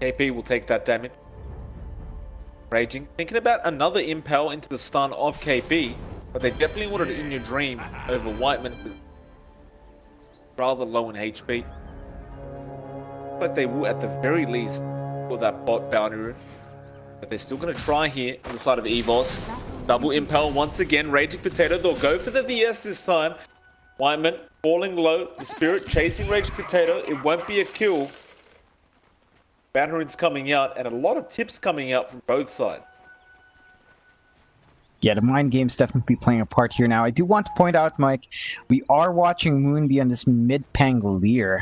KP will take that damage. Raging. Thinking about another impel into the stun of KP, but they definitely wanted it in your dream over Whiteman. Rather low in HP. But they will at the very least for that bot bounty rune. But they're still going to try here on the side of EVOS. Double impel once again. Raging Potato. They'll go for the VS this time. Whiteman falling low. The Spirit chasing Raging Potato. It won't be a kill. Bounty runes coming out and a lot of tips coming out from both sides. Yeah, the mind game's definitely playing a part here now. I do want to point out, Mike, we are watching Moonn be on this mid Pangolier.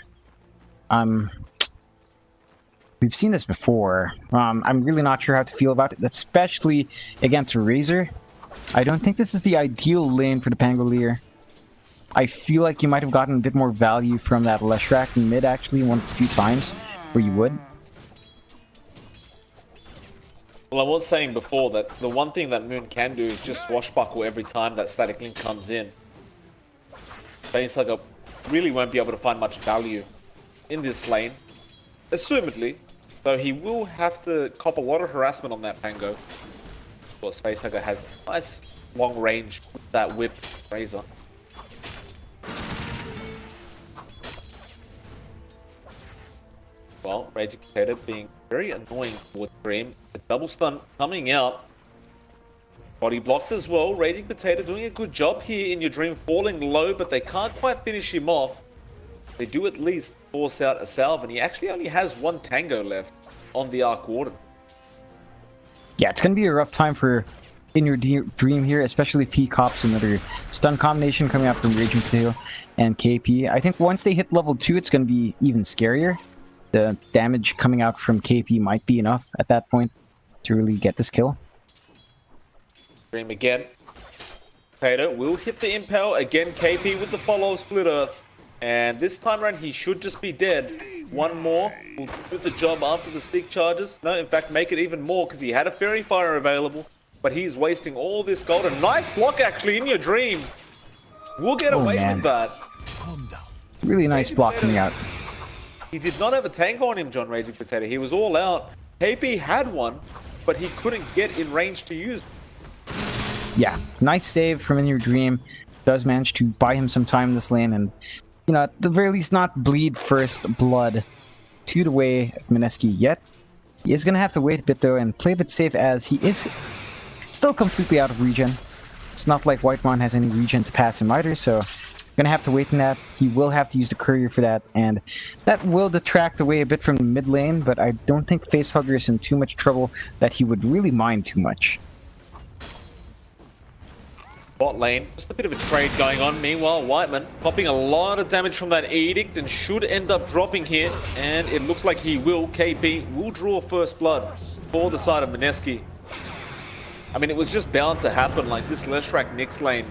We've seen this before. I'm really not sure how to feel about it, especially against Razor. I don't think this is the ideal lane for the Pangolier. I feel like you might have gotten a bit more value from that Leshrac in mid, actually, one of the few times where you would. Well, I was saying before that the one thing that Moonn can do is just swashbuckle every time that static link comes in. Facehugger really won't be able to find much value in this lane, assumedly, though he will have to cop a lot of harassment on that Pango. Of course, Facehugger has nice long range with that whip Razor. Well, Raging Potato being very annoying towards Dream. The double stun coming out. Body blocks as well. Raging Potato doing a good job here in your Dream, falling low, but they can't quite finish him off. They do at least force out a salve, and he actually only has one Tango left on the Arc Warden. Yeah, it's going to be a rough time for In Your Dream here, especially if he cops another stun combination coming out from Raging Potato and KP. I think once they hit level 2, it's going to be even scarier. The damage coming out from KP might be enough at that point to really get this kill. Dream again. Potato will hit the impel. Again, KP with the follow Split Earth. And this time around, he should just be dead. One more will do the job after the stick charges. No, in fact, make it even more because he had a Fairy Fire available. But he's wasting all this gold. A nice block, actually, in your Dream. We'll get away with that. Really nice block coming out. He did not have a tank on him, John Raging Potato. He was all out. KP had one, but he couldn't get in range to use. Yeah, nice save from In Your Dream. Does manage to buy him some time in this lane and, you know, at the very least not bleed first blood to the way of Mineski yet. He is going to have to wait a bit though and play a bit safe as he is still completely out of regen. It's not like Whitemon has any regen to pass him either, so gonna have to wait in that. He will have to use the courier for that, and that will detract away a bit from the mid lane, but I don't think Facehugger is in too much trouble that he would really mind too much. Bot lane, just a bit of a trade going on. Meanwhile, Whiteman popping a lot of damage from that Edict and should end up dropping here, and it looks like he will. KP will draw first blood for the side of Mineski. I mean, it was just bound to happen. Like this Leshrac Nyx lane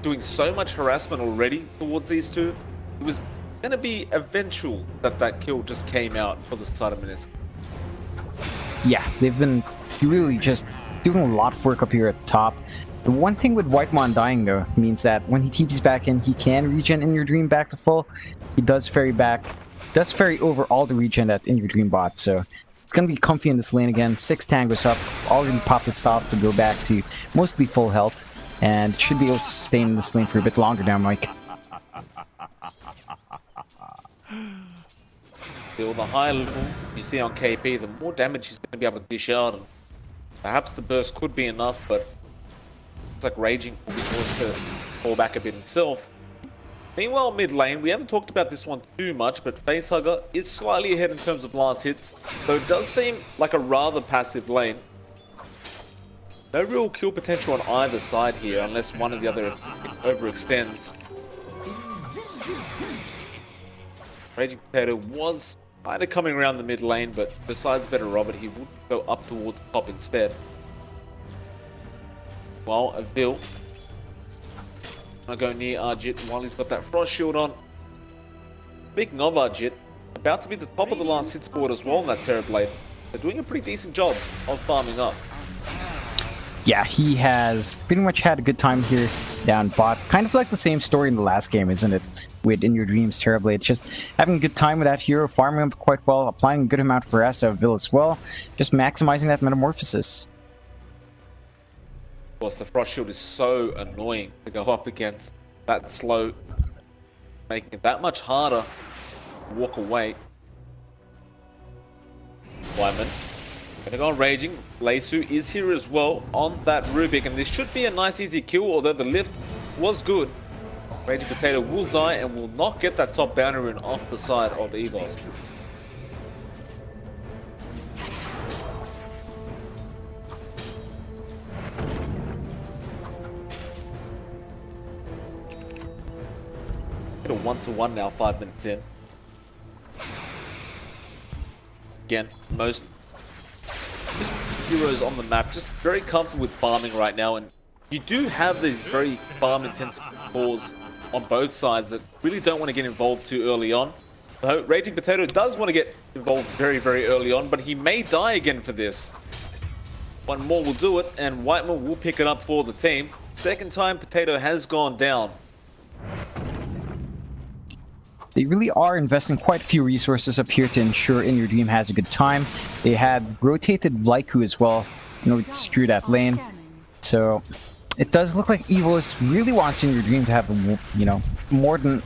doing so much harassment already towards these two. It was going to be eventual that that kill just came out for the side of Mineski. Yeah, they've been really just doing a lot of work up here at the top. The one thing with Whitemon dying though means that when he TPs back in, he can regen In Your Dream back to full. He does ferry over all the regen that In Your Dream bought, so it's going to be comfy in this lane again. 6 tangos up, already popped its off to go back to mostly full health, and should be able to stay in this lane for a bit longer now, Mike. The higher level you see on KP, the more damage he's going to be able to dish out, and perhaps the burst could be enough, but it's like Raging will be forced to fall back a bit himself. Meanwhile, mid lane, we haven't talked about this one too much, but Facehugger is slightly ahead in terms of last hits, though it does seem like a rather passive lane. No real kill potential on either side here, unless one or the other overextends. Raging Potato was kind of coming around the mid lane, but besides better Robert, he would go up towards the top instead. While Avil gonna go near Arjit while he's got that frost shield on. Speaking of Arjit, about to be the top of the last hits board as well in that Terrorblade. They're doing a pretty decent job of farming up. Yeah, he has pretty much had a good time here down bot. Kind of like the same story in the last game, isn't it? with In Your Dreams Terrorblade. Just having a good time with that hero, farming him quite well, applying a good amount for Vil as well, just maximizing that metamorphosis. Of course, the Frost Shield is so annoying to go up against. That slow, making it that much harder to walk away. Wyman gonna go on raging. Leisu is here as well on that Rubik, and this should be a nice easy kill, although the lift was good. Raging Potato will die and will not get that top bounty rune off the side of EVOS. A 1-to-1 now, 5 minutes in. Again, most heroes on the map just very comfortable with farming right now, and you do have these very farm intensive cores on both sides that really don't want to get involved too early on. So Raging Potato does want to get involved very, very early on, but he may die again for this. One more will do it, and Whiteman will pick it up for the team. Second time Potato has gone down. They really are investing quite a few resources up here to ensure In Your Dream has a good time. They had rotated Vlaiku as well in order to secure that lane. So it does look like EVOS really wants In Your Dream to have a, you know, more than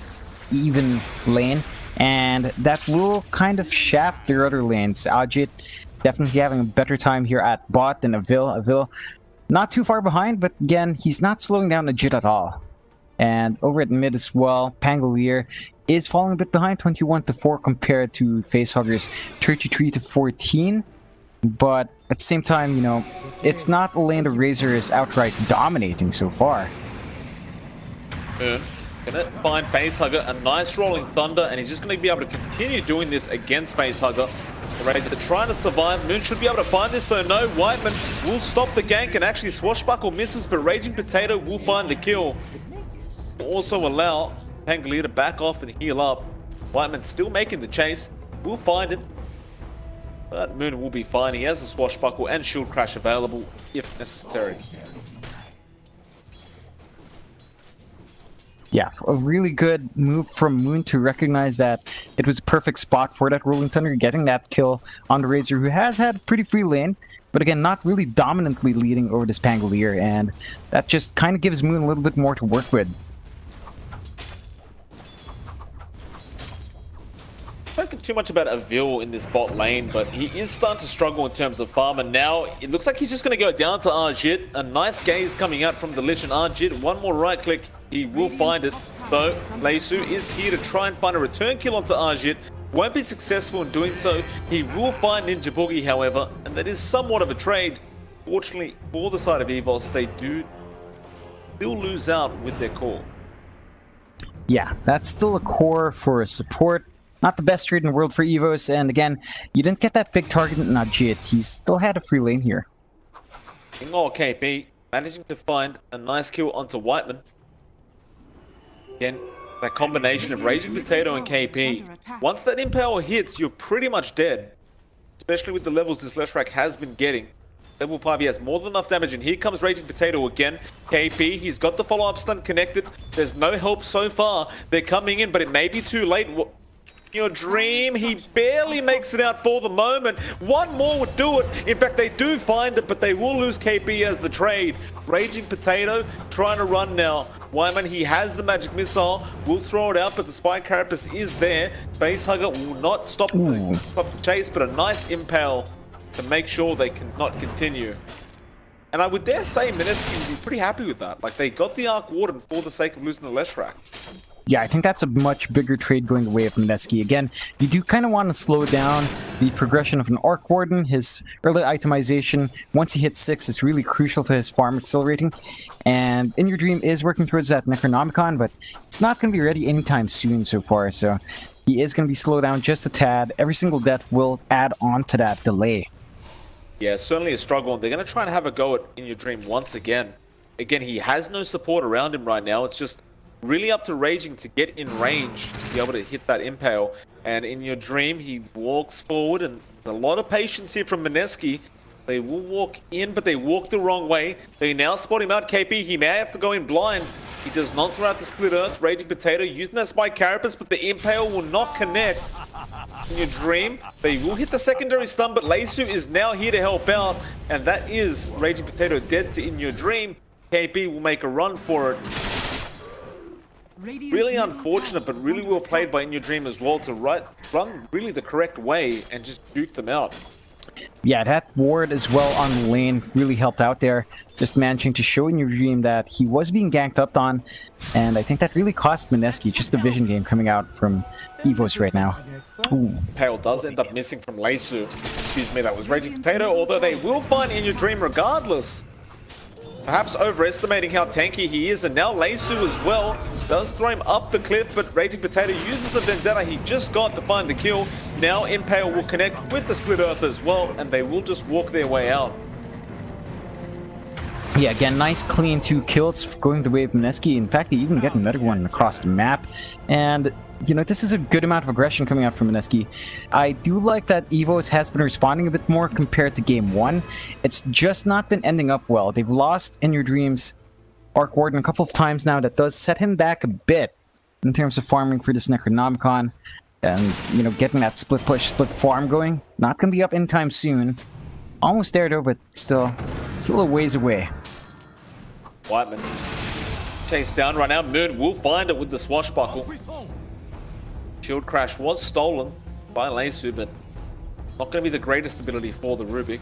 even lane, and that will kind of shaft their other lanes. Ajit definitely having a better time here at bot than Vil not too far behind, but again, he's not slowing down Ajit at all. And over at mid as well, Pangolier is falling a bit behind, 21-4 compared to Facehugger's 33-14. But at the same time, you know, it's not a lane the Razor is outright dominating so far. Moonn gonna find Facehugger, a nice rolling thunder, and he's just gonna be able to continue doing this against Facehugger. The Razor trying to survive. Moonn should be able to find this, though no. Whiteman will stop the gank, and actually Swashbuckle misses, but Raging Potato will find the kill. Will also allow Pangolier to back off and heal up. Whiteman still making the chase. Will find it. But Moonn will be fine. He has a Swashbuckle and Shield Crash available if necessary. Yeah, a really good move from Moonn to recognize that it was a perfect spot for that Rolling Thunder, getting that kill on the Razor, who has had a pretty free lane, but again, not really dominantly leading over this Pangolier, and that just kind of gives Moonn a little bit more to work with. Spoken too much about Vil in this bot lane, but he is starting to struggle in terms of farm, and now it looks like he's just going to go down to Arjit. A nice gaze coming out from the Lich and Arjit. One more right click, he will find it. Though Leisu is here to try and find a return kill onto Arjit. Won't be successful in doing so. He will find Ninja Boogie, however, and that is somewhat of a trade. Fortunately for the side of EVOS, they do still lose out with their core. Yeah, that's still a core for support. Not the best trade in the world for EVOS, and again, you didn't get that big target in Ajit. He still had a free lane here. Ignore KP, managing to find a nice kill onto Whiteman. Again, that combination of Raging Potato and KP. Once that Impale hits, you're pretty much dead. Especially with the levels this Leshrac has been getting. Level 5, he has more than enough damage, and here comes Raging Potato again. KP, he's got the follow-up stun connected. There's no help so far. They're coming in, but it may be too late. Your dream, he barely makes it out for the moment. One more would do it. In fact, they do find it, but they will lose KP as the trade. Raging Potato trying to run now. Wyman, he has the magic missile, will throw it out, but the Spike Carapace is there. Facehugger will not stop the chase, but a nice impale to make sure they cannot continue. And I would dare say Mineski would be pretty happy with that. Like, they got the Arc Warden for the sake of losing the Leshrac. Yeah, I think that's a much bigger trade going the way of Mineski. Again, you do kind of want to slow down the progression of an Arc Warden. His early itemization, once he hits 6, is really crucial to his farm accelerating. And In Your Dream is working towards that Necronomicon, but it's not going to be ready anytime soon so far. So he is going to be slowed down just a tad. Every single death will add on to that delay. Yeah, certainly a struggle, and they're going to try and have a go at In Your Dream once again. Again, he has no support around him right now. It's just really up to Raging to get in range to be able to hit that impale. And In Your Dream, he walks forward, and a lot of patience here from Mineski. They will walk in, but they walk the wrong way. They now spot him out, KP. He may have to go in blind. He does not throw out the Split Earth. Raging Potato using that Spike Carapace, but the Impale will not connect. In your dream, they will hit the secondary stun, but Leisu is now here to help out, and that is Raging Potato dead to In Your Dream. KP will make a run for it. Really unfortunate, but really well played by In Your Dream as well to run really the correct way and just duke them out. Yeah, that ward as well on the lane really helped out there. Just managing to show In Your Dream that he was being ganked up on. And I think that really cost Mineski, just the vision game coming out from EVOS right now. Ooh. Pale does end up missing from Leisu. Excuse me, that was Raging Potato, although they will find In Your Dream regardless. Perhaps overestimating how tanky he is, and now Leisu as well does throw him up the cliff, but Raging Potato uses the Vendetta he just got to find the kill. Now Impale will connect with the Split Earth as well, and they will just walk their way out. Yeah, again, nice clean 2 kills going the way of Mineski. In fact, they even get another one across the map. And, you know, this is a good amount of aggression coming out from Mineski. I do like that EVOS has been responding a bit more compared to Game 1. It's just not been ending up well. They've lost In Your Dreams Arc Warden a couple of times now. That does set him back a bit in terms of farming for this Necronomicon. And, you know, getting that split push, split farm going. Not going to be up anytime soon. Almost there though, but still, it's a little ways away. Whiteman chased down right now. Moonn will find it with the swashbuckle. Shield Crash was stolen by Leisu, but not going to be the greatest ability for the Rubik.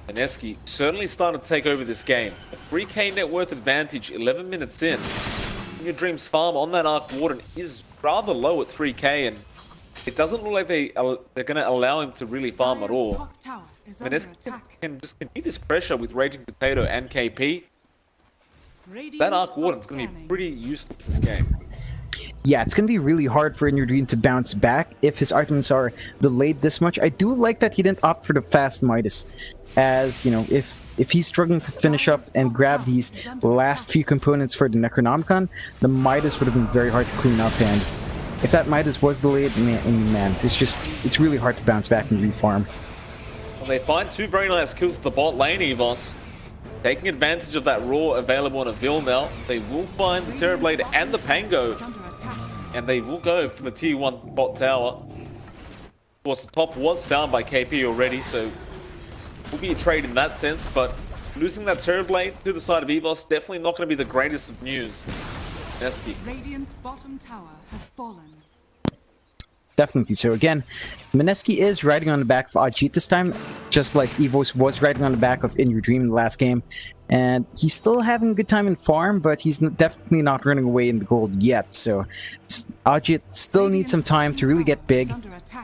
Mineski certainly started to take over this game. A 3k net worth advantage 11 minutes in. In Your Dream's farm on that Arc Warden is rather low at 3k, and it doesn't look like they're going to allow him to really farm at all. Mineski can just continue this pressure with Raging Potato and KP. That Arc Warden is going to be pretty useless this game. Yeah, it's going to be really hard for In Your Dream to bounce back if his items are delayed this much. I do like that he didn't opt for the fast Midas. As, you know, if he's struggling to finish up and grab these last few components for the Necronomicon, the Midas would have been very hard to clean up, and if that Midas was delayed, man, it's really hard to bounce back and refarm. Well, they find 2 very nice kills at the bot lane, EVOS. Taking advantage of that raw available on a Vil now, they will find the Terrorblade and the Pango. And they will go for the tier 1 bot tower. Of course, the top was found by KP already, so will be a trade in that sense, but losing that Terrorblade to the side of EVOS definitely not going to be the greatest of news. Mineski. Radiant's bottom tower has fallen. Definitely. So again, Mineski is riding on the back of Ajit this time, just like EVOS was riding on the back of In Your Dream in the last game. And he's still having a good time in farm, but he's definitely not running away in the gold yet. So Ajit still needs some time to really get big.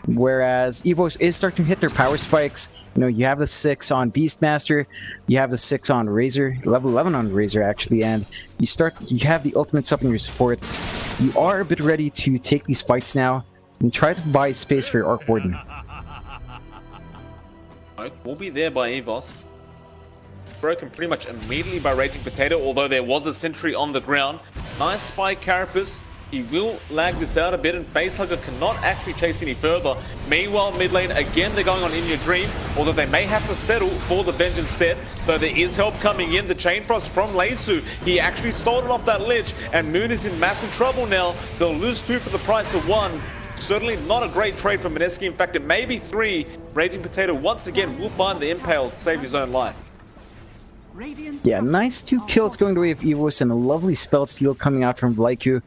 Whereas EVOS is starting to hit their power spikes. You know, you have the 6 on Beastmaster, you have the 6 on Razor, level 11 on Razor actually, and you have the ultimates up in your supports. You are a bit ready to take these fights now and try to buy space for your Arc Warden. Will be there by EVOS. Broken pretty much immediately by Raging Potato, although there was a sentry on the ground. Nice Spike Carapace. He will lag this out a bit, and Facehugger cannot actually chase any further. Meanwhile, mid lane, again, they're going on In Your Dream, although they may have to settle for the Venge instead. So there is help coming in. The Chain Frost from Leisu. He actually stole it off that Lich, and Moonn is in massive trouble now. They'll lose 2 for the price of 1. Certainly not a great trade for Mineski. In fact, it may be 3. Raging Potato once again will find the Impale to save his own life. Yeah, nice 2 kills going the way of EVOS, and a lovely spell steal coming out from Vlaiku.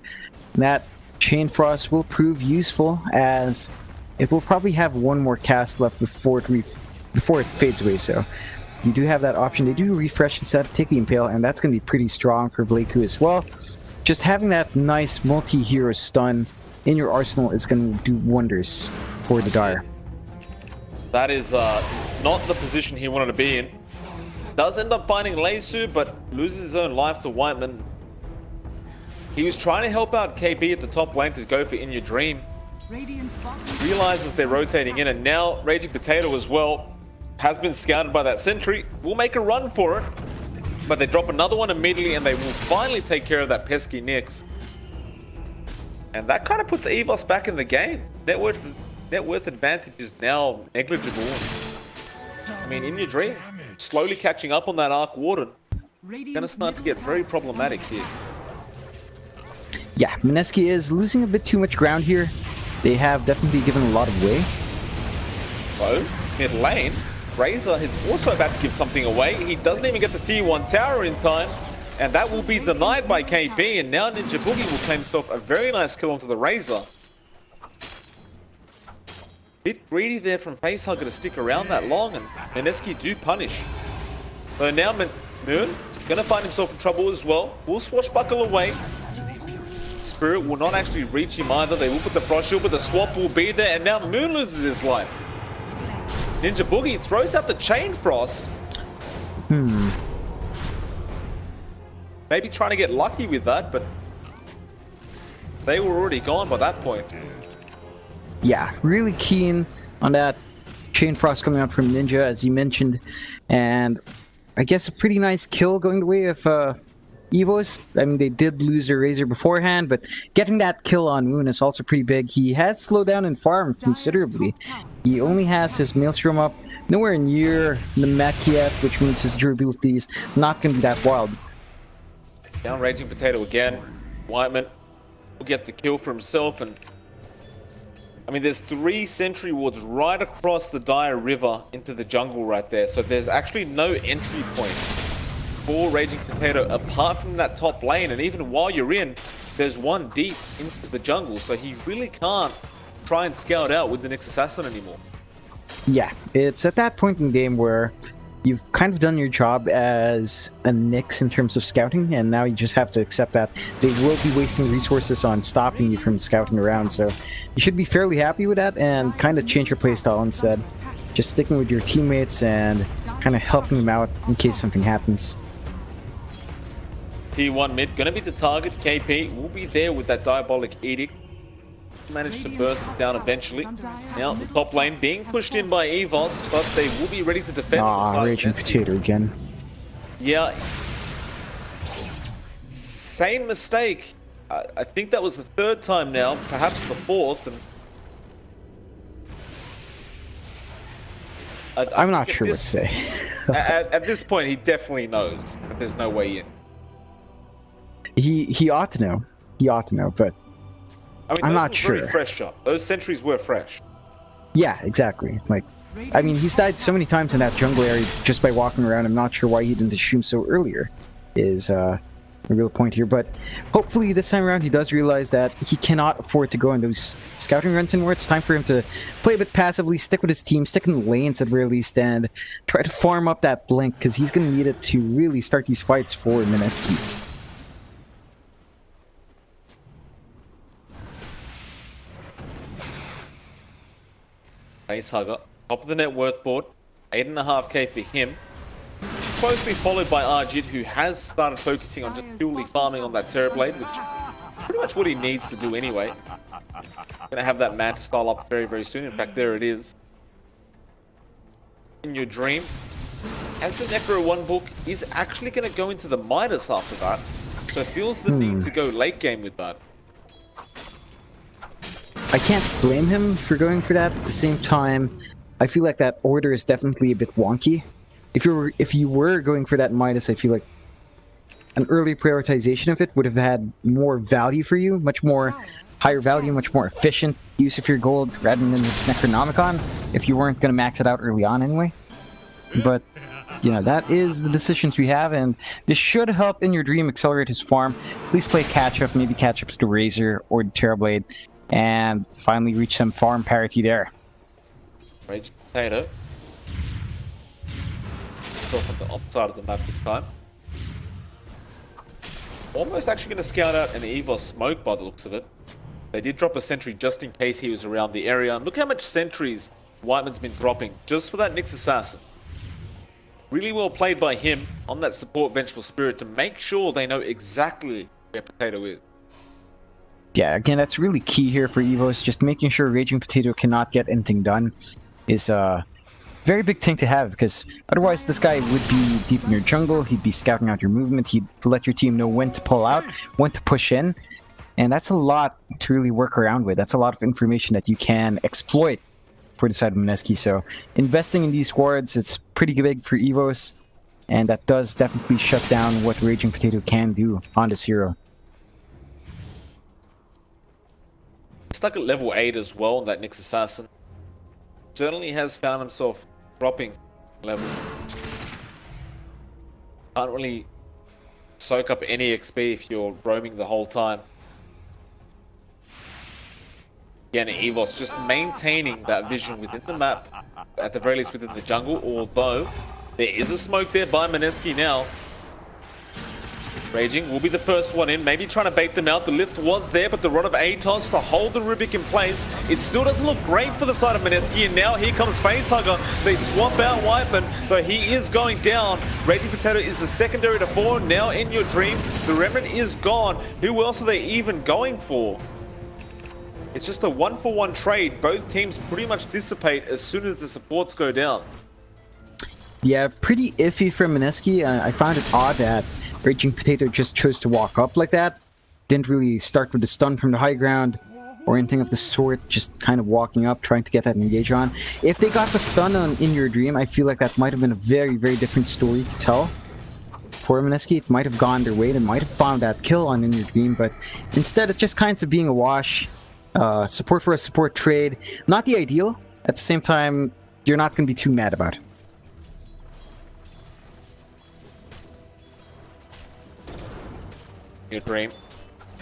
That Chain Frost will prove useful, as it will probably have 1 more cast left before it fades away. So you do have that option. They do refresh instead, take the Impale, and that's going to be pretty strong for Vlaiku as well. Just having that nice multi-hero stun in your arsenal is going to do wonders for the Dire. That is not the position he wanted to be in. Does end up finding Leisu, but loses his own life to Whiteman. He was trying to help out KP at the top lane to go for In Your Dream. Realizes they're rotating in, and now Raging Potato as well has been scouted by that sentry. Will make a run for it, but they drop another one immediately, and they will finally take care of that pesky Nyx. And that kind of puts EVOS back in the game. Net worth advantage is now negligible. I mean, In Your Dream slowly catching up on that Arc Warden. Gonna start to get very problematic here. Yeah, Mineski is losing a bit too much ground here. They have definitely given a lot away. So, mid lane, Razor is also about to give something away. He doesn't even get the tier 1 tower in time, and that will be denied by KP, and now Ninja Boogie will claim himself a very nice kill onto the Razor. Bit greedy there from Facehugger to stick around that long, and Mineski do punish. So now Moonn gonna find himself in trouble as well. Will swashbuckle away. Spirit will not actually reach him either. They will put the frost shield, but the swap will be there, and now Moonn loses his life. Ninja Boogie throws out the chain frost. Maybe trying to get lucky with that, but they were already gone by that point. Yeah, really keen on that chain frost coming out from Ninja, as you mentioned, and I guess a pretty nice kill going the way of EVOS. I mean, they did lose their Razor beforehand, but getting that kill on Moonn is also pretty big. He has slowed down in farm considerably. He only has his Maelstrom up, nowhere near the mech yet, which means his durability is not going to be that wild. Down Raging Potato again. Whiteman will get the kill for himself, and I mean, there's 3 sentry wards right across the Dire River into the jungle right there, so there's actually no entry point for Raging Potato apart from that top lane, and even while you're in, there's one deep into the jungle, so he really can't try and scout out with the Nyx Assassin anymore. Yeah, it's at that point in the game where you've kind of done your job as a Nyx in terms of scouting, and now you just have to accept that they will be wasting resources on stopping you from scouting around, so you should be fairly happy with that and kind of change your playstyle instead. Just sticking with your teammates and kind of helping them out in case something happens. Tier 1 mid, gonna be the target. KP will be there with that Diabolic Edict. Managed to burst it down eventually. Now the top lane being pushed in by EVOS, but they will be ready to defend. Raging Potato again. Yeah. Same mistake. I think that was the 3rd time now, perhaps the 4th. And I'm not sure what to say. at this point, he definitely knows that there's no way in. He ought to know. He ought to know, but I mean, I'm not were sure. very fresh shot. Those sentries were fresh. Yeah, exactly. Like, I mean, he's died so many times in that jungle area just by walking around. I'm not sure why he didn't shoot so earlier. Is the real point here. But hopefully this time around he does realize that he cannot afford to go on those scouting runs anymore. It's time for him to play a bit passively, stick with his team, stick in the lanes at the very least, and try to farm up that blink because he's going to need it to really start these fights for Mineski. Facehugger, top of the net worth board, 8.5k for him. Closely followed by Arjit, who has started focusing on just purely farming on that Terrorblade, which is pretty much what he needs to do anyway. Gonna have that Manta style up very, very soon. In fact, there it is. In your dream, as the Necro 1 book is actually gonna go into the Midas after that, so feels the need to go late game with that. I can't blame him for going for that. At the same time, I feel like that order is definitely a bit wonky. If you were going for that Midas, I feel like an early prioritization of it would have had more value for you, much more higher value, much more efficient use of your gold rather than this Necronomicon, if you weren't going to max it out early on anyway. But, you know, that is the decisions we have, and this should help in your dream accelerate his farm. At least play catch-up, maybe catch-up to the Razor or the Terrorblade, and finally reach some farm parity there. Raging Potato. It's off on the opposite side of the map this time. Almost actually going to scout out an EVOS smoke by the looks of it. They did drop a sentry just in case he was around the area. And look how much sentries Whiteman's been dropping just for that Nyx Assassin. Really well played by him on that support Vengeful Spirit to make sure they know exactly where Potato is. Yeah, again, that's really key here for EVOS. Just making sure Raging Potato cannot get anything done is a very big thing to have, because otherwise this guy would be deep in your jungle, he'd be scouting out your movement, he'd let your team know when to pull out, when to push in, and that's a lot to really work around with. That's a lot of information that you can exploit for the side of Mineski, so investing in these wards, it's pretty big for EVOS, and that does definitely shut down what Raging Potato can do on this hero. Stuck at level 8 as well, that Nyx Assassin. Certainly has found himself dropping level. Can't really soak up any XP if you're roaming the whole time. Again, EVOS just maintaining that vision within the map, at the very least within the jungle, although there is a smoke there by Mineski now. Raging will be the first one in, maybe trying to bait them out. The lift was there, but the rod of Atos to hold the Rubik in place. It still doesn't look great for the side of Mineski, and now here comes Facehugger. They swap out Whiteman, but he is going down. Raging Potato is the secondary to 4. Now in your dream, the Remnant is gone. Who else are they even going for? It's just a 1-for-1 trade. Both teams pretty much dissipate as soon as the supports go down. Yeah, pretty iffy for Mineski. I found it odd that Raging Potato just chose to walk up like that. Didn't really start with the stun from the high ground or anything of the sort, just kind of walking up, trying to get that engage on. If they got the stun on In Your Dream, I feel like that might have been a very, very different story to tell. For Mineski, it might have gone their way. They might have found that kill on In Your Dream, but instead it just kinds of being a wash. Support for a support trade. Not the ideal. At the same time, you're not going to be too mad about it. Your dream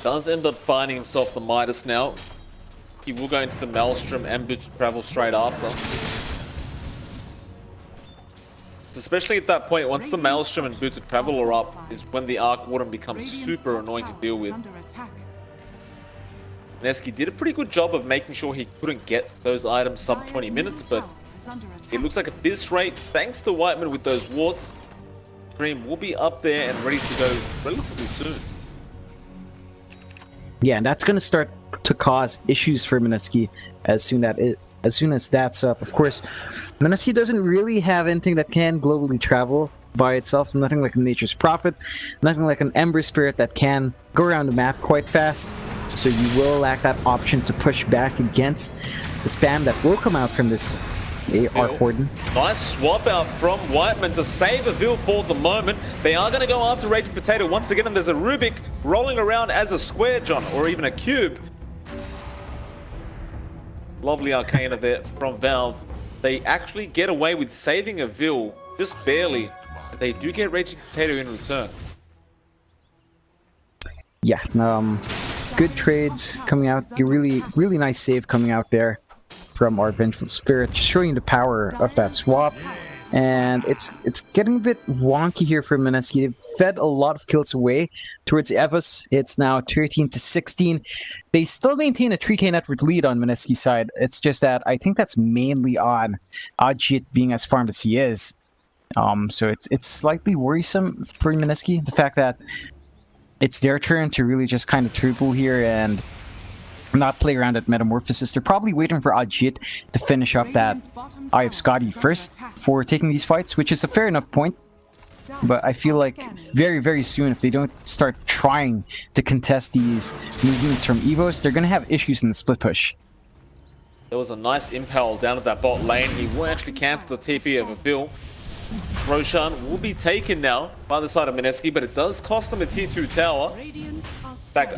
does end up finding himself the Midas now. He will go into the Maelstrom and Boots of Travel straight after. Especially at that point, once the Maelstrom and Boots of Travel are up, is when the Arc Warden becomes super annoying to deal with. Mineski did a pretty good job of making sure he couldn't get those items sub 20 minutes, but it looks like at this rate, thanks to Whiteman with those wards, Dream will be up there and ready to go relatively soon. Yeah, and that's going to start to cause issues for Mineski as soon as that's up. Of course, Mineski doesn't really have anything that can globally travel by itself. Nothing like a Nature's Prophet, nothing like an Ember Spirit that can go around the map quite fast. So you will lack that option to push back against the spam that will come out from this Arc Warden. Nice swap out from Whiteman to save a Vil for the moment. They are going to go after Raging Potato once again, and there's a Rubik rolling around as a square, John, or even a cube. Lovely Arcana there from Valve. They actually get away with saving a Vil, just barely. They do get Raging Potato in return. Yeah, good trades coming out. A really nice save coming out there from our Vengeful Spirit, just showing the power of that swap. And it's getting a bit wonky here for Mineski. They've fed a lot of kills away towards EVOS. It's now 13-16. They still maintain a 3k net worth lead on Mineski's side. It's just that I think that's mainly on Ajit being as farmed as he is. So it's slightly worrisome for Mineski, the fact that it's their turn to really just kind of triple here and not play around at Metamorphosis. They're probably waiting for Ajit to finish up that Eye of Scotty first for taking these fights, which is a fair enough point. But I feel like very, very soon, if they don't start trying to contest these movements from EVOS, they're going to have issues in the split push. There was a nice impel down at that bot lane. He will actually cancel the TP of a Vil. Roshan will be taken now by the side of Mineski, but it does cost them a tier 2 tower. Back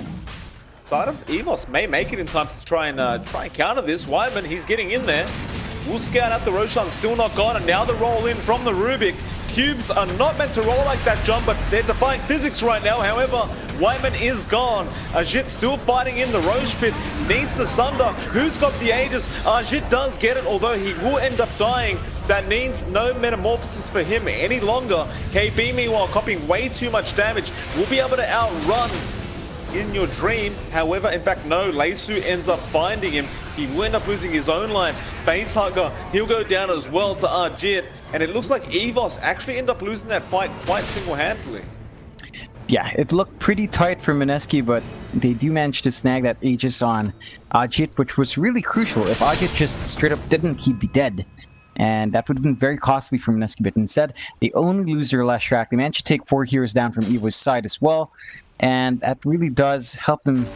side of EVOS may make it in time to try and counter this. Whiteman, he's getting in there. We'll scout out the Roshan, still not gone, and now the roll in from the Rubik. Cubes are not meant to roll like that, John, but they're defying physics right now. However, Whiteman is gone. Ajit still fighting in the Roche pit. Needs the Sunder. Who's got the Aegis? Ajit does get it, although he will end up dying. That means no Metamorphosis for him any longer. KB, meanwhile, copying way too much damage. Will be able to outrun In Your Dream. However, in fact, no. Leisu ends up finding him. He will end up losing his own line. Facehugger, he'll go down as well to Ajit. And it looks like EVOS actually end up losing that fight quite single-handedly. Yeah, it looked pretty tight for Mineski, but they do manage to snag that Aegis on Ajit, which was really crucial. If Ajit just straight up didn't, he'd be dead. And that would have been very costly for Mineski, but instead, they only lose their last track. They managed to take 4 heroes down from EVO's side as well. And that really does help them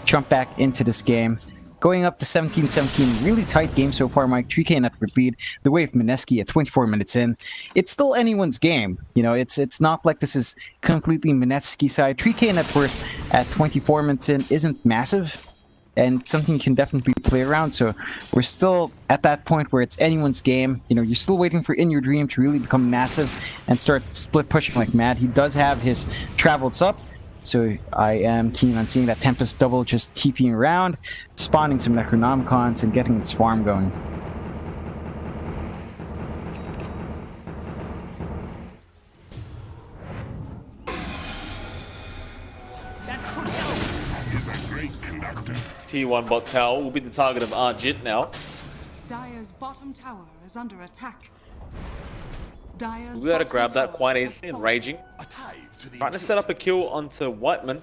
jump back into this game. going up to 17-17. Really tight game so far, Mike. 3K net worth lead. The way of Mineski at 24 minutes in. It's still anyone's game. You know, it's not like this is completely Mineski side. 3K net worth at 24 minutes in isn't massive, and something you can definitely play around. So we're still at that point where it's anyone's game. You know, you're still waiting for In Your Dream to really become massive and start split pushing like mad. He does have his travels up, so I am keen on seeing that Tempest double just TPing around, spawning some Necronomicons and getting its farm going. T1 bot tower will be the target of Arjit now. Dire's bottom tower is under attack. Dire's We'll be able to bottom grab that tower quite has easily and fallen. raging. Trying to set up a kill onto Whiteman.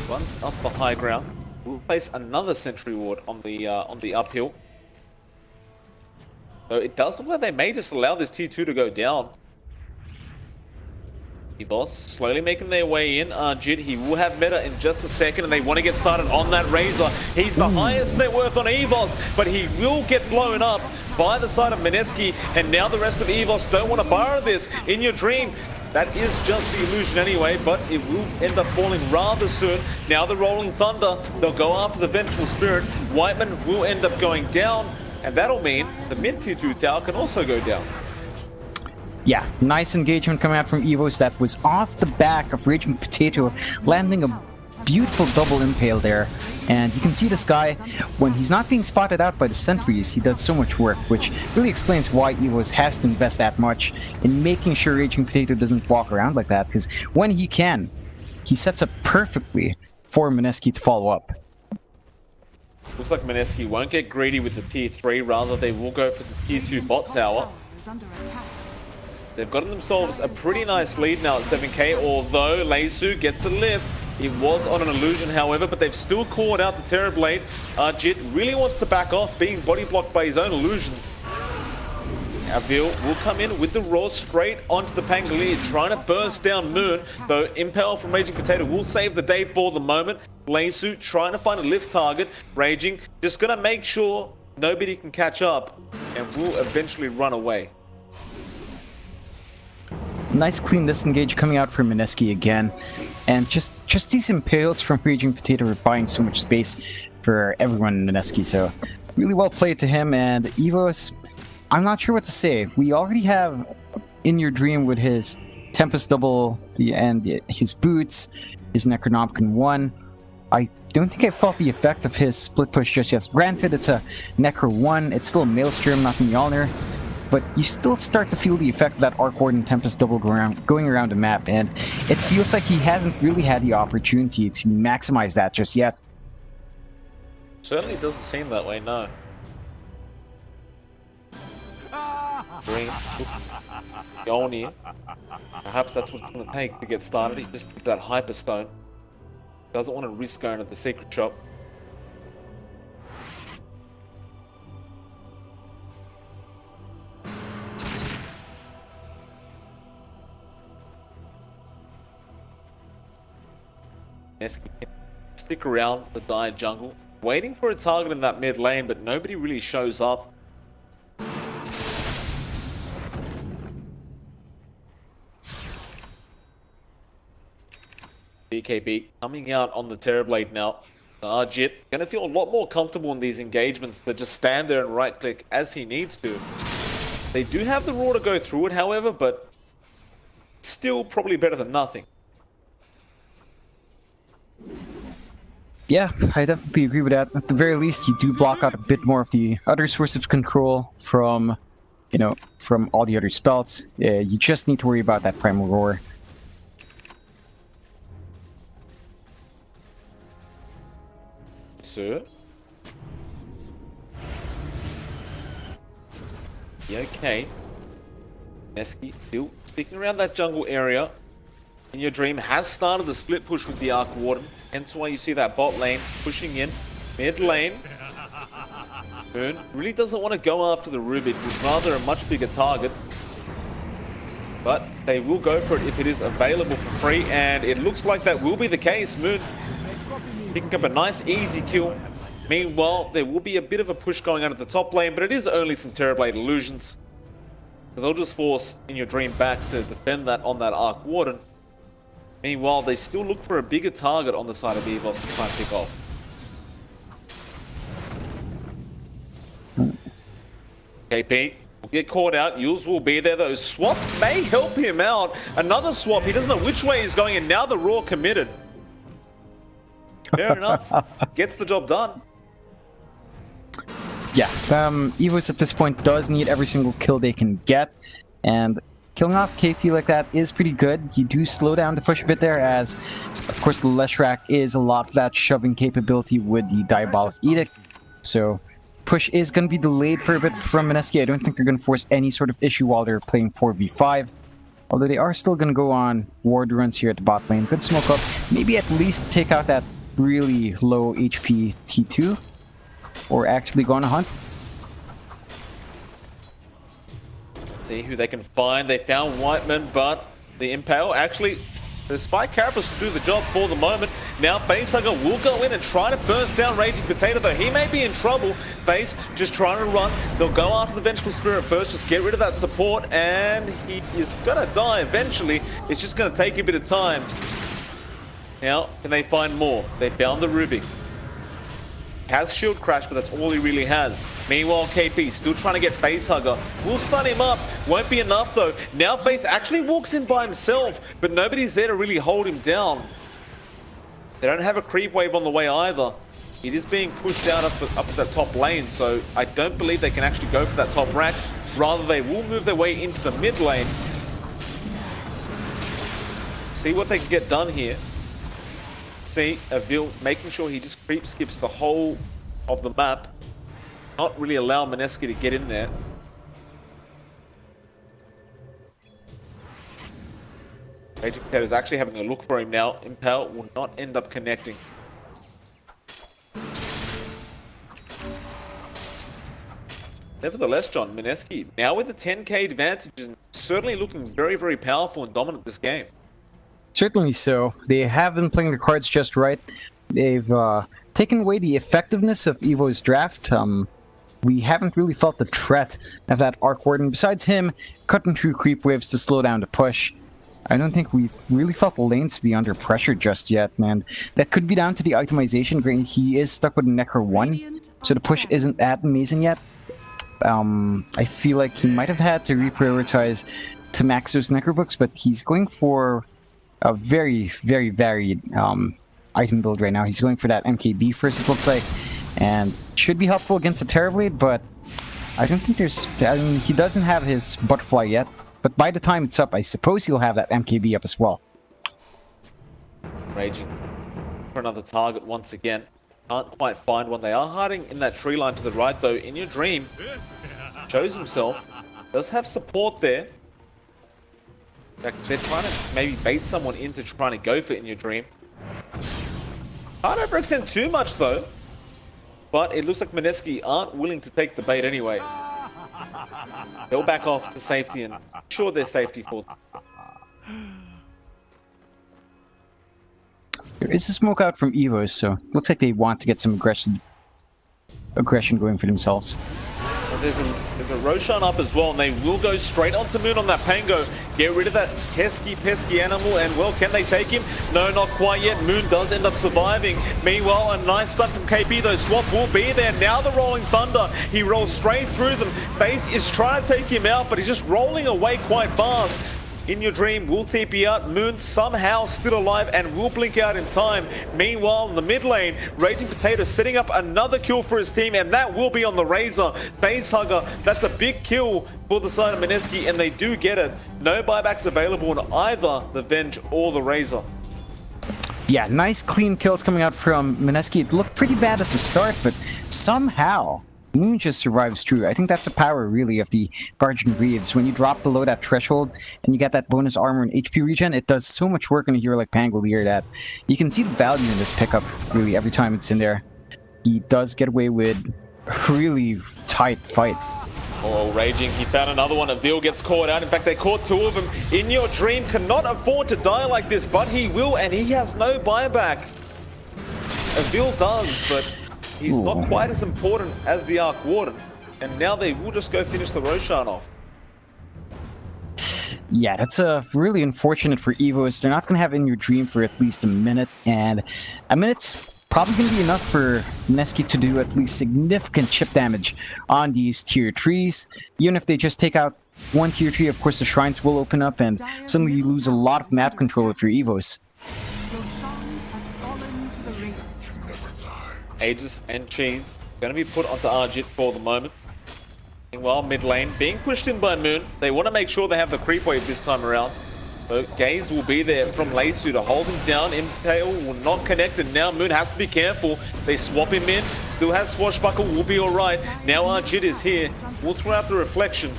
Runs up the high ground. We'll place another sentry ward on the uphill. So it does look like they may just allow this T2 to go down. EVOS slowly making their way in. Arjit, he will have meta in just a second, and they want to get started on that Razor. He's the highest net worth on EVOS, but he will get blown up by the side of Mineski, and now the rest of EVOS don't want to borrow this. In Your Dream, that is just the illusion anyway, but it will end up falling rather soon. Now the Rolling Thunder, they'll go after the Vengeful Spirit. Whiteman will end up going down, and that'll mean the mid T2 tower can also go down. Yeah, nice engagement coming out from EVOS that was off the back of Raging Potato, landing a beautiful double impale there. And you can see this guy, when he's not being spotted out by the sentries, he does so much work, which really explains why EVOS has to invest that much in making sure Raging Potato doesn't walk around like that, because when he can, he sets up perfectly for Mineski to follow up. Looks like Mineski won't get greedy with the T3, rather they will go for the T2 bot tower. Is under attack. They've gotten themselves a pretty nice lead now at 7k, although Leisu gets a lift. It was on an illusion, however, but they've still caught out the Terrorblade. Arjit really wants to back off, being body blocked by his own illusions. Avil will come in with the Raw straight onto the Pangolier, trying to burst down Moonn, though Impale from Raging Potato will save the day for the moment. Leisu trying to find a lift target. Raging just going to make sure nobody can catch up and will eventually run away. Nice clean disengage coming out from Mineski again, and just these impales from Raging Potato are buying so much space for everyone in Mineski, so really well played to him. And EVOS, I'm not sure what to say. We already have In Your Dream with his Tempest double and his boots, his Necronomicon 1. I don't think I felt the effect of his split push just yet. Granted, it's a Necro 1, it's still a Maelstrom, not Mjolnir, but you still start to feel the effect of that Arc Warden Tempest double going around the map, and it feels like he hasn't really had the opportunity to maximize that just yet. Certainly doesn't seem that way, no. Bring Mjolnir. Perhaps that's what it's going to take to get started. He just did that Hyperstone. Doesn't want to risk going to the secret shop. Stick around the Dire jungle, waiting for a target in that mid lane, but nobody really shows up. BKB coming out on the Terrorblade now. Arjit gonna feel a lot more comfortable in these engagements than just stand there and right click as he needs to. They do have the Raw to go through it, however, but still probably better than nothing. Yeah, I definitely agree with that. At the very least, you do block out a bit more of the other source of control from, you know, from all the other spells. You just need to worry about that Primal Roar. Sir? Yeah, okay. Mineski still sticking around that jungle area. In Your Dream has started the split push with the Arc Warden, hence why you see that bot lane pushing in. Mid lane, Moonn really doesn't want to go after the Rubik, would rather a much bigger target. But they will go for it if it is available for free, and it looks like that will be the case. Moonn picking up a nice easy kill. Meanwhile, there will be a bit of a push going on at the top lane, but it is only some Terrorblade illusions. So they'll just force In Your Dream back to defend that on that Arc Warden. Meanwhile, they still look for a bigger target on the side of EVOS to try and pick off. KP will get caught out. Yules will be there though. Swap may help him out. Another swap. He doesn't know which way he's going, and now the Raw committed. Fair enough. Gets the job done. Yeah, EVOS at this point does need every single kill they can get, and killing off KP like that is pretty good. You do slow down the push a bit there, as of course the Leshrac is a lot of that shoving capability with the Diabolic Edict. So push is going to be delayed for a bit from Mineski. I don't think they're going to force any sort of issue while they're playing 4v5. Although they are still going to go on ward runs here at the bot lane. Good smoke up. Maybe at least take out that really low HP T2. Or actually go on a hunt. See who they can find. They found Whiteman, but the Impale actually, the Spike Carapace will do the job for the moment. Now Facehugger will go in and try to burst down Raging Potato, though he may be in trouble. Face just trying to run. They'll go after the Vengeful Spirit first, just get rid of that support, and he is gonna die eventually. It's just gonna take a bit of time. Now, can they find more? They found the Ruby. Has shield crash, but that's all he really has. Meanwhile, KP still trying to get Facehugger. Will stun him up. Won't be enough though. Now Face actually walks in by himself, but nobody's there to really hold him down. They don't have a creep wave on the way either. It is being pushed out up at the top lane, so I don't believe they can actually go for that top racks. Rather, they will move their way into the mid lane. See what they can get done here. See Avil making sure he just creep skips the whole of the map, not really allow Mineski to get in there. Raging Potato is actually having a look for him now. Impale will not end up connecting. Nevertheless, John, Mineski now with a 10k advantage is certainly looking very, very powerful and dominant this game. Certainly so. They have been playing the cards just right. They've taken away the effectiveness of Evo's draft. We haven't really felt the threat of that Arc Warden. Besides him cutting through creep waves to slow down the push, I don't think we've really felt the lanes be under pressure just yet, man. That could be down to the itemization. Granted, he is stuck with a Necro 1, so the push isn't that amazing yet. I feel like he might have had to reprioritize to max those Necro books, but he's going for a very, very varied item build right now. He's going for that MKB first, it looks like, and should be helpful against a Terrorblade, but I don't think there's... I mean, he doesn't have his Butterfly yet, but by the time it's up, I suppose he'll have that MKB up as well. Raging for another target once again. Can't quite find one. They are hiding in that tree line to the right, though. In Your Dream shows himself. Does have support there. They're trying to maybe bait someone into trying to go for In Your Dream. Can't overextend too much though. But it looks like Mineski aren't willing to take the bait anyway. They'll back off to safety and ensure their safety for them. There is a smoke out from EVOS, so looks like they want to get some aggression going for themselves. There's a Roshan up as well, and they will go straight onto Moonn on that Pango. Get rid of that pesky animal, and well, can they take him? No, not quite yet. Moonn does end up surviving. Meanwhile, a nice stun from KP, though. Swap will be there. Now the Rolling Thunder. He rolls straight through them. Face is trying to take him out, but he's just rolling away quite fast. In Your Dream will TP out. Moonn somehow still alive and will blink out in time. Meanwhile, in the mid lane, Raging Potato setting up another kill for his team, and that will be on the Razor. Facehugger, that's a big kill for the side of Mineski, and they do get it. No buybacks available on either the Venge or the Razor. Yeah, nice clean kills coming out from Mineski. It looked pretty bad at the start, but somehow Moonn just survives through. I think that's the power, really, of the Guardian Greaves. When you drop below that threshold and you get that bonus armor and HP regen, it does so much work on a hero like Pangolier that you can see the value in this pickup, really, every time it's in there. He does get away with a really tight fight. Oh, Raging, he found another one. Avil gets caught out. In fact, they caught two of them. In Your Dream cannot afford to die like this, but he will, and he has no buyback. Avil does, but he's not quite as important as the Arc Warden. And now they will just go finish the Roshan off. Yeah, that's really unfortunate for EVOS. They're not going to have In Your Dream for at least a minute, and a minute's probably going to be enough for Mineski to do at least significant chip damage on these tier 3s. Even if they just take out one tier 3, of course the shrines will open up, and suddenly you lose a lot of map control if you're EVOS. Roshan has fallen to the ring. Aegis and Cheese going to be put onto Arjit for the moment. Meanwhile, mid lane being pushed in by Moonn. They want to make sure they have the creep wave this time around. So Gaze will be there from Leisu to hold him down. Impale will not connect, and now Moonn has to be careful. They swap him in. Still has Swashbuckle, will be alright. Now Arjit is here. Will throw out the Reflection.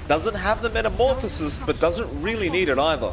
Doesn't have the Metamorphosis, but doesn't really need it either.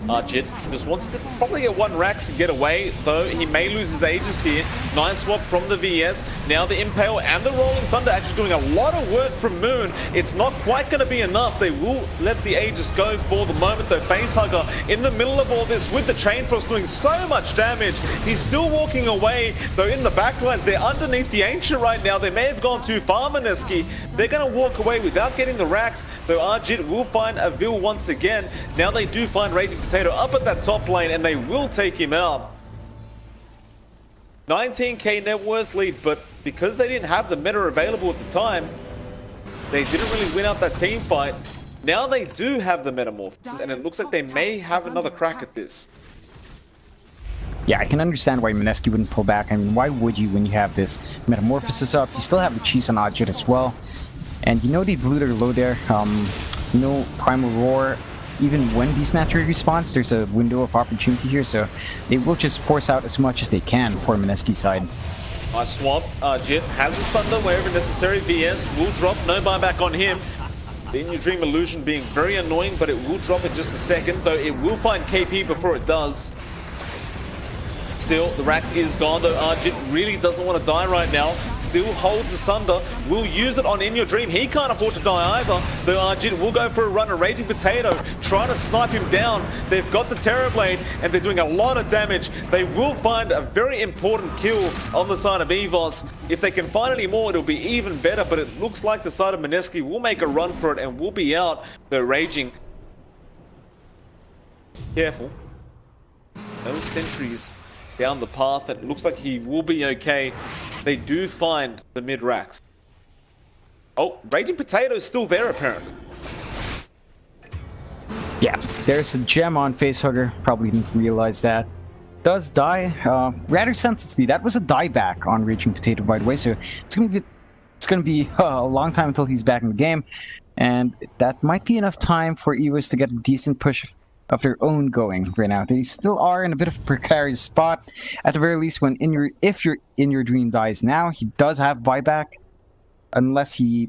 Arjit just wants to probably get one Rax and get away, though he may lose his Aegis here. Nice swap from the VS. Now the Impale and the Rolling Thunder actually doing a lot of work from Moonn. It's not quite going to be enough. They will let the Aegis go for the moment, though. Facehugger in the middle of all this with the Chain Frost doing so much damage. He's still walking away, though in the backlines. They're underneath the Ancient right now. They may have gone too far, Mineski. They're going to walk away without getting the Rax, though Arjit will find Avil once again. Now they do find Raging Potato up at that top lane, and they will take him out. 19k net worth lead, but because they didn't have the meta available at the time, they didn't really win out that team fight. Now they do have the Metamorphosis, and it looks like they may have another crack at this. Yeah, I can understand why Mineski wouldn't pull back. I mean, why would you when you have this Metamorphosis up? You still have the cheese on Arjit as well. And you know they blew their low there. You know, Primal Roar, even when Beastmaster respawns, there's a window of opportunity here, so they will just force out as much as they can for Mineski's side. Nice swap. Arjit has his Thunder wherever necessary. VS will drop, no buyback on him. The In Your Dream illusion being very annoying, but it will drop in just a second, though it will find KP before it does. Still, the Rax is gone, though Arjit really doesn't want to die right now. Still holds the Sunder, will use it on In Your Dream. He can't afford to die either, though Arjit will go for a run. A Raging Potato trying to snipe him down. They've got the Terrorblade, and they're doing a lot of damage. They will find a very important kill on the side of EVOS. If they can find any more, it'll be even better, but it looks like the side of Mineski will make a run for it and will be out. They're Raging. Careful. Those sentries down the path. It looks like he will be okay. They do find the mid racks. Oh, Raging Potato is still there apparently. Yeah, there's a gem on Facehugger. Probably didn't realize that. Does die, rather senselessly. That was a dieback on Raging Potato, by the way. So it's gonna be a long time until he's back in the game, and that might be enough time for EVOS to get a decent push of their own going right now. They still are in a bit of a precarious spot. At the very least, when if your In Your Dream dies now, he does have buyback, unless he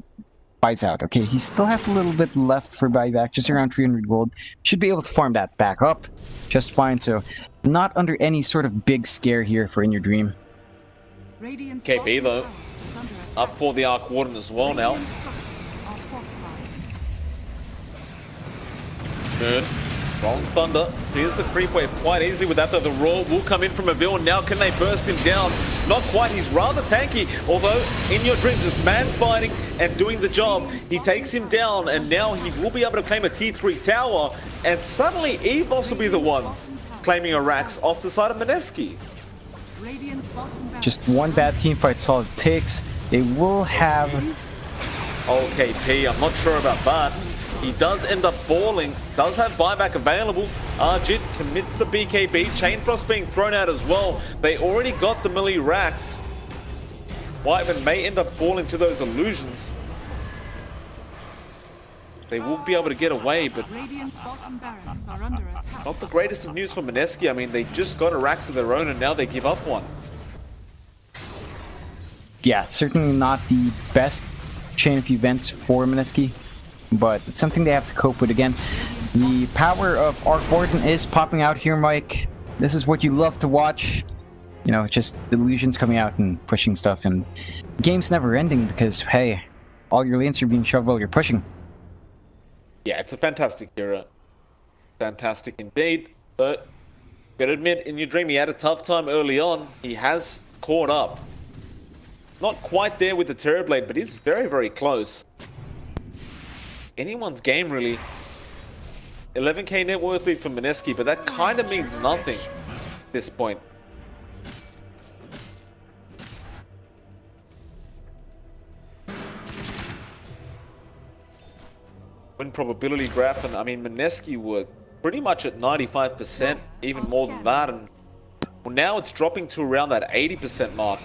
buys out. Okay, he still has a little bit left for buyback, just around 300 gold. Should be able to farm that back up just fine. So not under any sort of big scare here for In Your Dream. KP though, up for the Arc Warden as well now. Good. Rolling Thunder clears the creep wave quite easily with that, though the Roar will come in from Avil. Now can they burst him down? Not quite, he's rather tanky, although In Your Dream just man fighting and doing the job. He takes him down, and now he will be able to claim a T3 tower, and suddenly EVOS will be the ones claiming a Rax off the side of Mineski. Just one bad team fight's all it takes. They will have... OKP, I'm not sure about that. He does end up falling, does have buyback available. Arjit commits the BKB, Chain Frost being thrown out as well. They already got the melee racks. Whiteman may end up falling to those illusions. They will be able to get away, but not the greatest of news for Mineski. I mean, they just got a Rax of their own and now they give up one. Yeah, certainly not the best chain of events for Mineski, but it's something they have to cope with again. The power of Arc Warden is popping out here, Mike. This is what you love to watch. You know, just illusions coming out and pushing stuff, and the game's never ending because, hey, all your lanes are being shoved while you're pushing. Yeah, it's a fantastic hero. Fantastic indeed. But gotta admit, in your dream, he had a tough time early on. He has caught up. Not quite there with the Terrorblade, but he's very, very close. Anyone's game, really. 11k net worth lead for Mineski, but that kind of means nothing at this point. Win probability graph, and I mean, Mineski were pretty much at 95%, even more than that, and well, now it's dropping to around that 80% mark.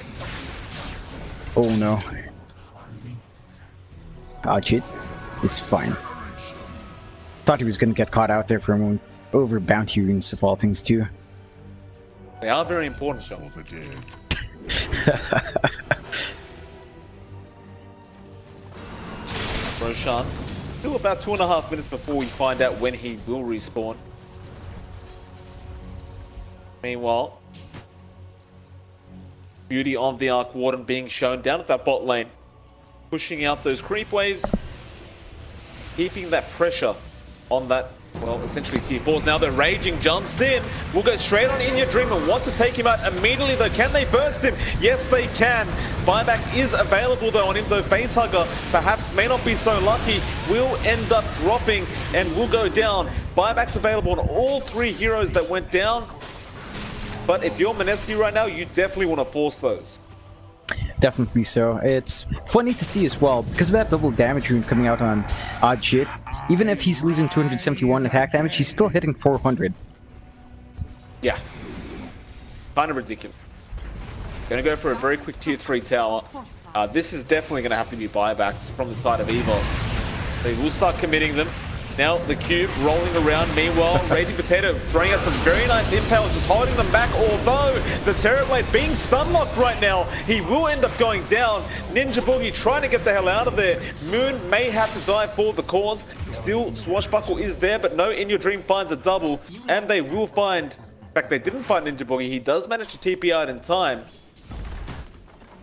Oh no. Shit. It's fine. Thought he was gonna get caught out there for a moment. Over bounty runes of all things too. They are very important, Sean. Roshan. Still about 2.5 minutes before we find out when he will respawn. Meanwhile, beauty of the Arc Warden being shown down at that bot lane. Pushing out those creep waves. Keeping that pressure on that, well, essentially tier 4s. Now the Raging jumps in. Will go straight on In Your Dream and wants to take him out immediately though. Can they burst him? Yes, they can. Buyback is available though on him, though Facehugger perhaps may not be so lucky. Will end up dropping and will go down. Buyback's available on all 3 heroes that went down. But if you're Mineski right now, you definitely want to force those. Definitely so. It's funny to see as well, because of that double damage rune coming out on Jit. Even if he's losing 271 attack damage, he's still hitting 400. Yeah. Kind of ridiculous. Gonna go for a very quick tier 3 tower. This is definitely gonna have to be buybacks from the side of EVOS. They will start committing them. Now the cube rolling around. Meanwhile, Raging Potato throwing out some very nice impales, just holding them back. Although the Terrorblade being stun locked right now, he will end up going down. Ninja Boogie trying to get the hell out of there. Moonn may have to die for the cause. Still, Swashbuckle is there, but no, In Your Dream finds a double, and they will find. In fact, they didn't find Ninja Boogie. He does manage to TP out in time.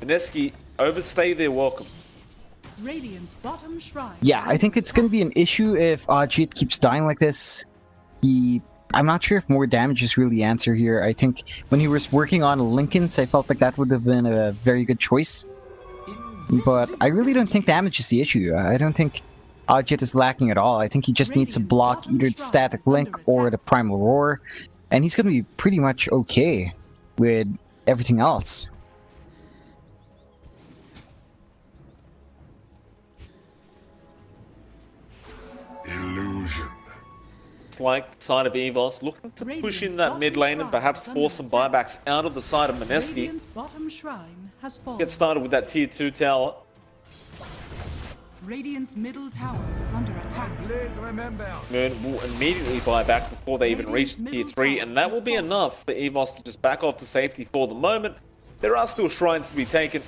Mineski overstay their welcome. Radiant's bottom shrine. Yeah, I think it's going to be an issue if Ajit keeps dying like this. I'm not sure if more damage is really the answer here. I think when he was working on Lincoln's, I felt like that would have been a very good choice. But I really don't think damage is the issue. I don't think Ajit is lacking at all. I think he just needs to block either the Static Link or the Primal Roar. And he's going to be pretty much okay with everything else. Illusion. It's like the side of EVOS looking to push in that mid lane and perhaps force some buybacks out of the side of Mineski. Radiant's bottom shrine has fallen. Get started with that tier 2 tower. Radiant's middle tower is under attack. Moonn will immediately buy back before they even reach tier 3, and that will be enough for EVOS to just back off to safety for the moment. There are still shrines to be taken,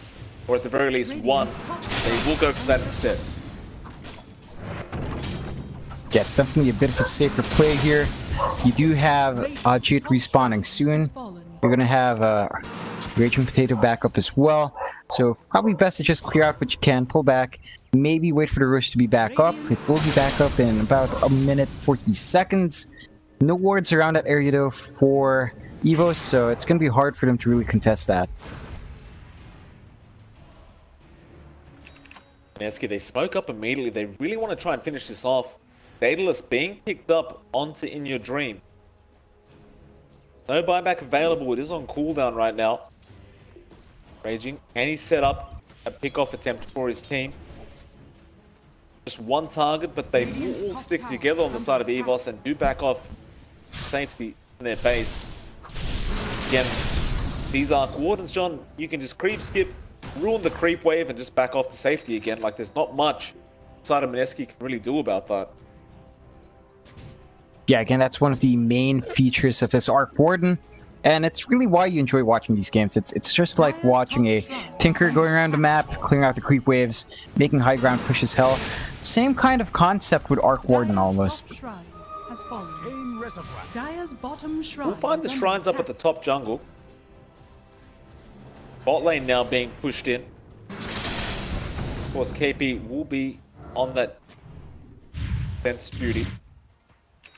or at the very least one. They will go for that instead. Yeah, it's definitely a bit of a safer play here. You do have Ajit respawning soon. You're going to have Raging Potato back up as well. So probably best to just clear out what you can, pull back, maybe wait for the rush to be back up. It will be back up in about a minute 40 seconds. No wards around that area though for EVOS, so it's going to be hard for them to really contest that. Mineski, they smoke up immediately. They really want to try and finish this off. Daedalus being picked up onto In Your Dream. No buyback available. It is on cooldown right now. Raging. Can he set up a pick-off attempt for his team? Just one target, but they will all stick together on the side of EVOS and do back off safety in their base. Again, these Arc Wardens, John, you can just creep skip, ruin the creep wave, and just back off to safety again. Like, there's not much side of Mineski can really do about that. Yeah, again, that's one of the main features of this Arc Warden, and it's really why you enjoy watching these games. It's just like watching a Tinker going around the map, clearing out the creep waves, making high ground push as hell. Same kind of concept with Arc Warden almost. We'll find the shrines up at the top jungle. Bot lane now being pushed in. Of course, KP will be on that defense duty.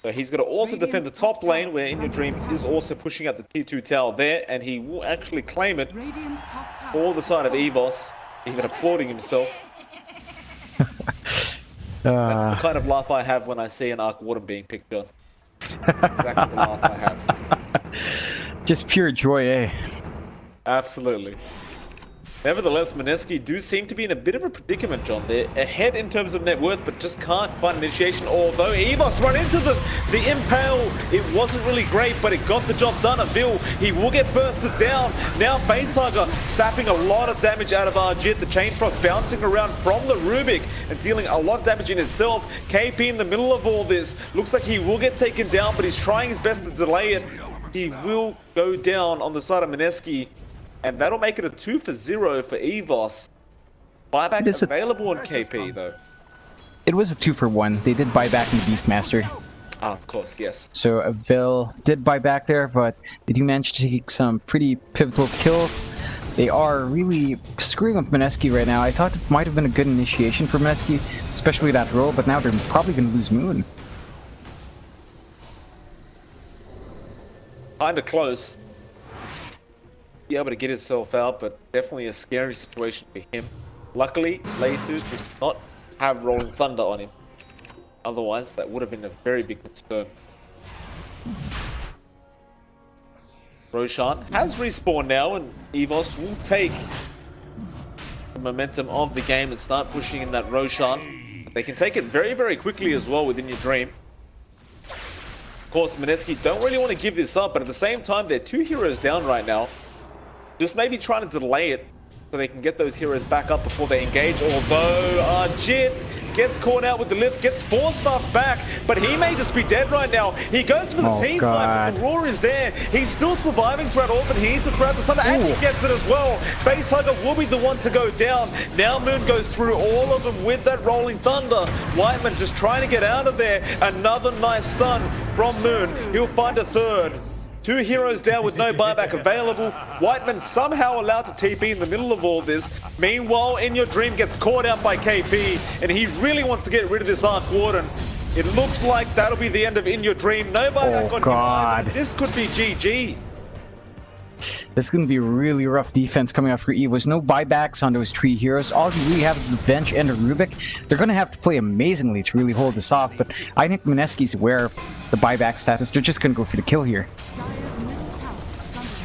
So he's going to also defend the top lane, where In Your Dream is also pushing out the T2 tower there, and he will actually claim it Radiant's top tower for the side of EVOS, even applauding himself. That's the kind of laugh I have when I see an Arc Warden being picked on. That's exactly the laugh I have. Just pure joy, eh? Absolutely. Nevertheless, Mineski do seem to be in a bit of a predicament, John. They're ahead in terms of net worth, but just can't find initiation. Although EVOS run into the Impale, it wasn't really great, but it got the job done. Avil, he will get bursted down. Now Facehugger sapping a lot of damage out of Arjit. The Chain Frost bouncing around from the Rubik and dealing a lot of damage in itself. KP in the middle of all this. Looks like he will get taken down, but he's trying his best to delay it. He will go down on the side of Mineski. And that'll make it a 2-for-0 for EVOS. Buyback is available on KP, though. It was a 2-for-1. They did buy back in the Beastmaster. Ah, of course, yes. So Avil did buy back there, but they do manage to take some pretty pivotal kills. They are really screwing up Mineski right now. I thought it might have been a good initiation for Mineski, especially that role, but now they're probably going to lose Moonn. Kinda close. Be able to get himself out, but definitely a scary situation for him. Luckily, Leisu did not have Rolling Thunder on him. Otherwise, that would have been a very big concern. Roshan has respawned now, and EVOS will take the momentum of the game and start pushing in that Roshan. They can take it very, very quickly as well within your dream. Of course, Mineski don't really want to give this up, but at the same time, they're 2 heroes down right now. Just maybe trying to delay it so they can get those heroes back up before they engage. Although Arjit gets caught out with the lift, gets 4 stuff back, but he may just be dead right now. He goes for the team fight, but the Roar is there. He's still surviving throughout all, but he needs to throughout the Thunder, and he gets it as well. Facehugger will be the one to go down. Now Moonn goes through all of them with that Rolling Thunder. Whiteman just trying to get out of there. Another nice stun from Moonn. He'll find a third. 2 heroes down with no buyback available. Whiteman somehow allowed to TP in the middle of all this. Meanwhile, In Your Dream gets caught out by KP, and he really wants to get rid of this Arc Warden. It looks like that'll be the end of In Your Dream. No buyback on him either. This could be GG. This is going to be really rough defense coming out for EVOS. No buybacks on those 3 heroes. All you really have is the Venge and the Rubik. They're going to have to play amazingly to really hold this off, but I think Mineski's aware of the buyback status. They're just going to go for the kill here.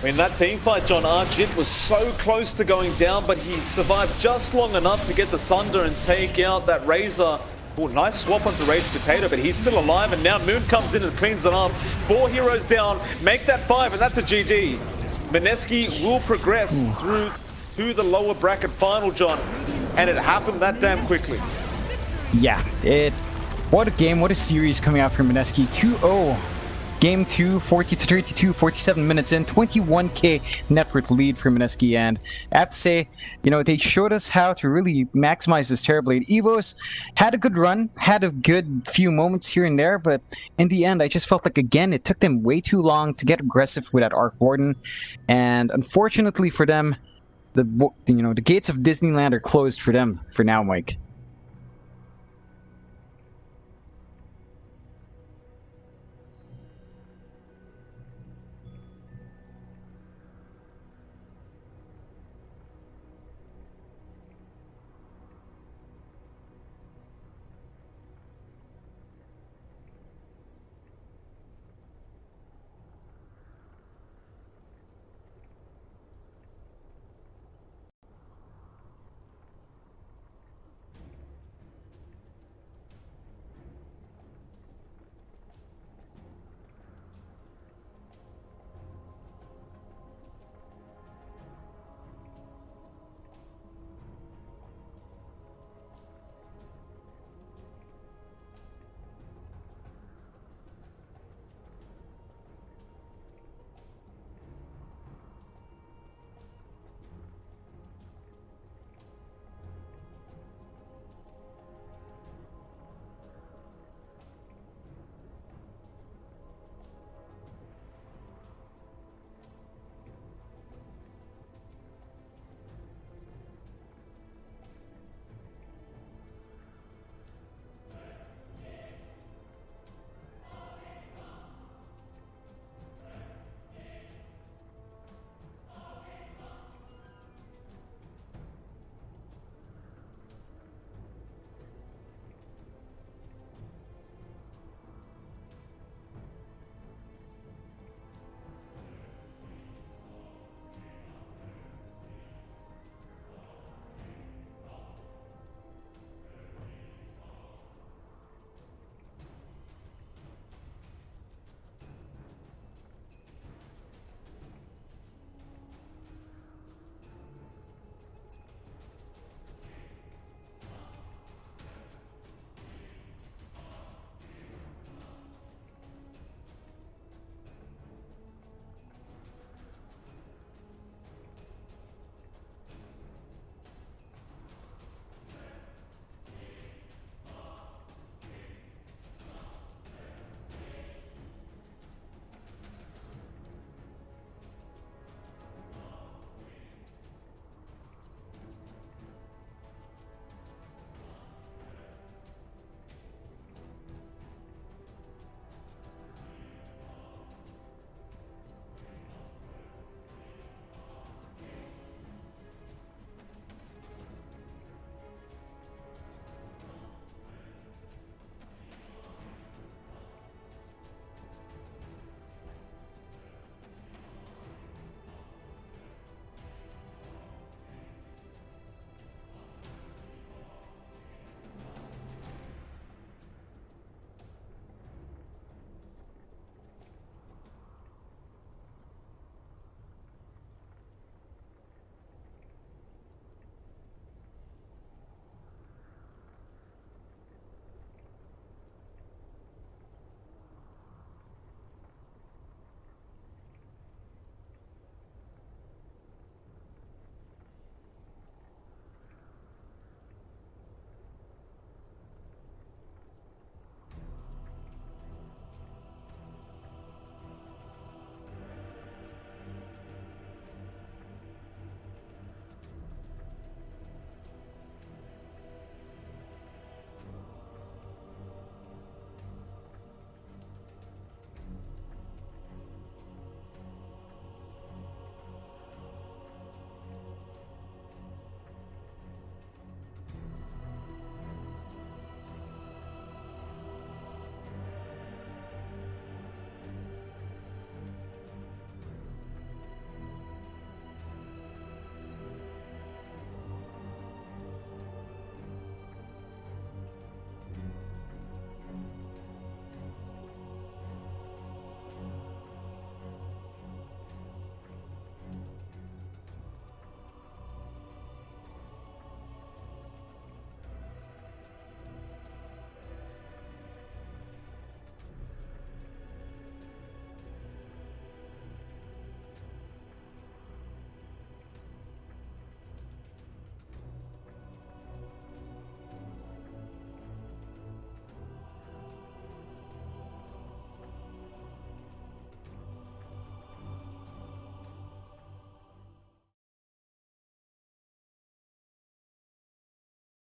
I mean, that team fight, John, Arjit was so close to going down, but he survived just long enough to get the Sunder and take out that Razor. Oh, nice swap onto Rage Potato, but he's still alive, and now Moonn comes in and cleans it up. 4 heroes down, make that 5, and that's a GG. Mineski will progress through to the lower bracket final, John, and it happened that damn quickly. Yeah, what a game, what a series coming out from Mineski. 2-0. Game 2, 40-32, 47 minutes in, 21k net worth lead for Mineski, and I have to say, you know, they showed us how to really maximize this Terrorblade. EVOS had a good run, had a good few moments here and there, but in the end, I just felt like, again, it took them way too long to get aggressive with that Arc Warden, and unfortunately for them, the gates of Disneyland are closed for them for now, Mike.